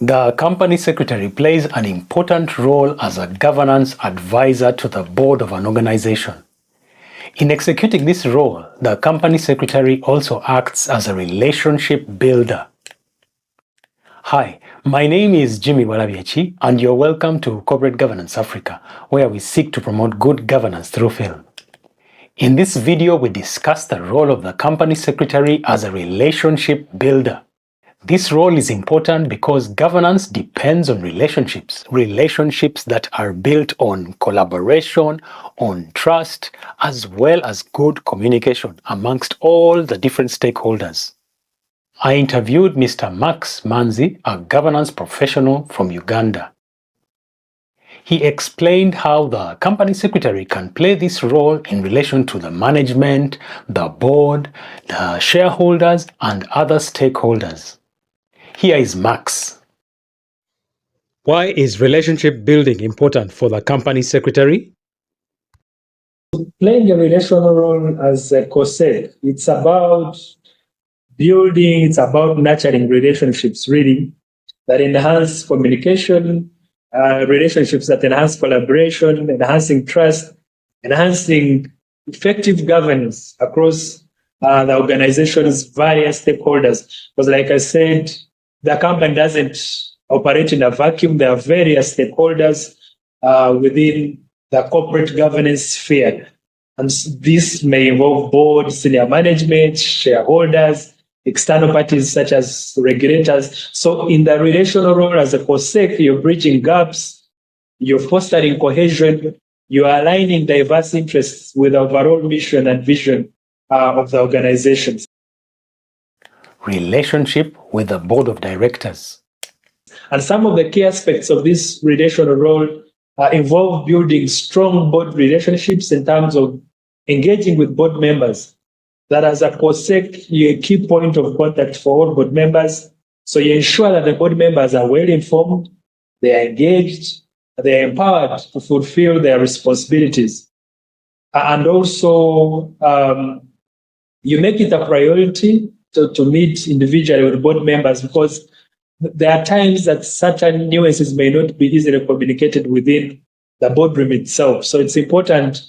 The company secretary plays an important role as a governance advisor to the board of an organization. In executing this role, the company secretary also acts as a relationship builder. Hi, my name is Jimmy Walabiachi, and you're welcome to Corporate Governance Africa, where we seek to promote good governance through film. In this video, we discuss the role of the company secretary as a relationship builder. This role is important because governance depends on relationships that are built on collaboration, on trust, as well as good communication amongst all the different stakeholders. I interviewed Mr. Max Manzi, a governance professional from Uganda. He explained how the company secretary can play this role in relation to the management, the board, the shareholders, and other stakeholders. Here is Max. Why is relationship building important for the company secretary? Playing a relational role as a COSEC, it's about building, it's about nurturing relationships, really, that enhance communication, relationships that enhance collaboration, enhancing trust, enhancing effective governance across the organization's various stakeholders. Because like I said, the company doesn't operate in a vacuum. There are various stakeholders within the corporate governance sphere. And this may involve board, senior management, shareholders, external parties such as regulators. So in the relational role as a COSEC, you're bridging gaps, you're fostering cohesion, you're aligning diverse interests with the overall mission and vision of the organization. Relationship with the board of directors. And some of the key aspects of this relational role involve building strong board relationships in terms of engaging with board members. That as a COSEC, you're a key point of contact for all board members. So you ensure that the board members are well informed, they are engaged, they are empowered to fulfill their responsibilities. And also, you make it a priority to meet individually with board members, because there are times that certain nuances may not be easily communicated within the boardroom itself. So it's important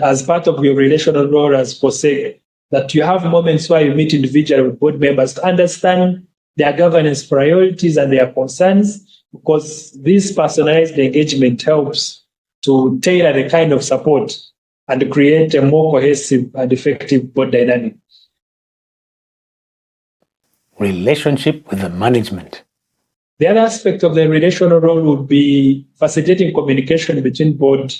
as part of your relational role as COSEC that you have moments where you meet individually with board members to understand their governance priorities and their concerns, because this personalized engagement helps to tailor the kind of support and create a more cohesive and effective board dynamic. Relationship with the management. The other aspect of the relational role would be facilitating communication between board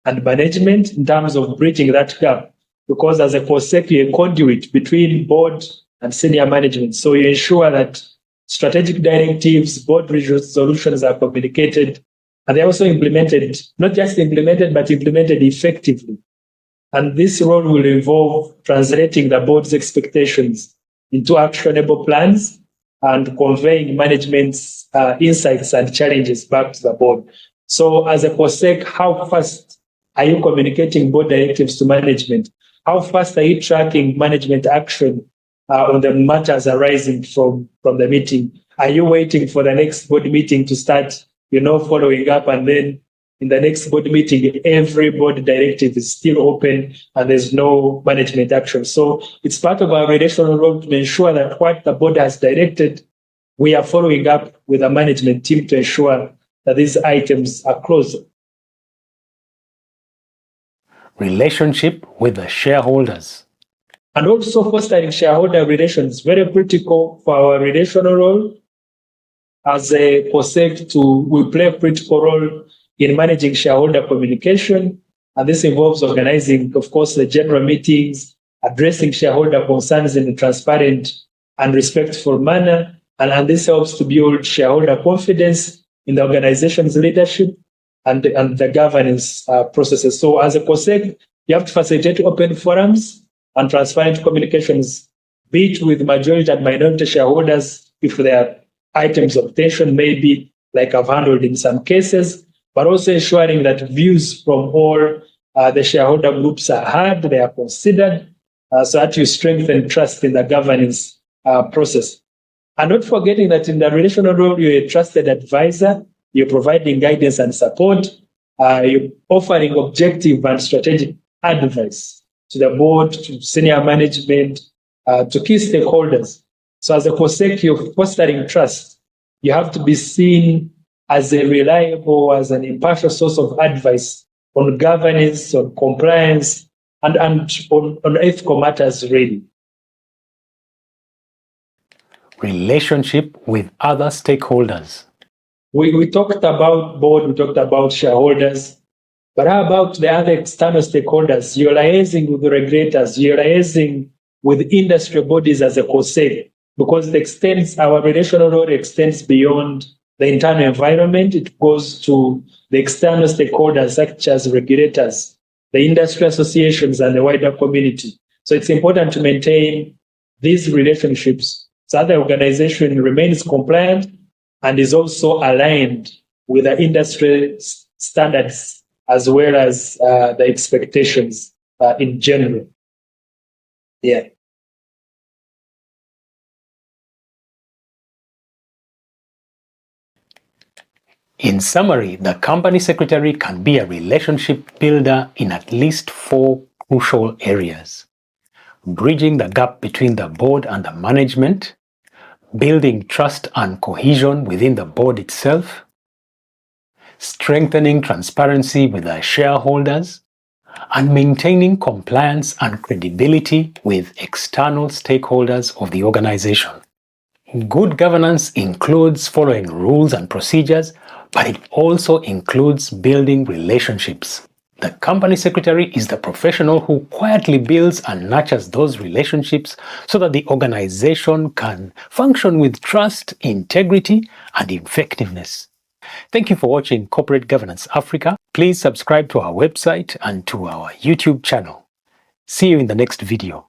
and management in terms of bridging that gap, because as a COSEC, you're a conduit between board and senior management. So you ensure that strategic directives, board resolutions are communicated, and they're also implemented, not just implemented, but implemented effectively. And this role will involve translating the board's expectations into actionable plans and conveying management's insights and challenges back to the board. So as a COSEC, how fast are you communicating board directives to management? How fast are you tracking management action on the matters arising from the meeting? Are you waiting for the next board meeting to start, following up, and then in the next board meeting, every board directive is still open and there's no management action? So it's part of our relational role to ensure that what the board has directed, we are following up with the management team to ensure that these items are closed. Relationship with the shareholders. And also fostering shareholder relations, very critical for our relational role. As a COSEC, we play a critical role in managing shareholder communication. And this involves organizing, of course, the general meetings, addressing shareholder concerns in a transparent and respectful manner. And this helps to build shareholder confidence in the organization's leadership and the governance processes. So as a COSEC, you have to facilitate open forums and transparent communications, be it with majority and minority shareholders if there are items of tension, maybe like I've handled in some cases, but also ensuring that views from all the shareholder groups are heard, they are considered, so that you strengthen trust in the governance process. And not forgetting that in the relational role, you're a trusted advisor, you're providing guidance and support, you're offering objective and strategic advice to the board, to senior management, to key stakeholders. So as a COSEC of fostering trust, you have to be seen as a reliable, as an impartial source of advice on governance, on compliance, and on ethical matters, really. Relationship with other stakeholders. We talked about board, we talked about shareholders, but how about the other external stakeholders? You're liaising with the regulators, you're liaising with industry bodies as a COSEC, because it extends, our relational role extends beyond the internal environment. It goes to the external stakeholders such as regulators, the industry associations, and the wider community. So it's important to maintain these relationships so that the organization remains compliant and is also aligned with the industry standards as well as the expectations in general. Yeah. In summary, the company secretary can be a relationship builder in at least 4 crucial areas: bridging the gap between the board and the management, building trust and cohesion within the board itself, strengthening transparency with the shareholders, and maintaining compliance and credibility with external stakeholders of the organization. Good governance includes following rules and procedures, but it also includes building relationships. The company secretary is the professional who quietly builds and nurtures those relationships so that the organization can function with trust, integrity, and effectiveness. Thank you for watching Corporate Governance Africa. Please subscribe to our website and to our YouTube channel. See you in the next video.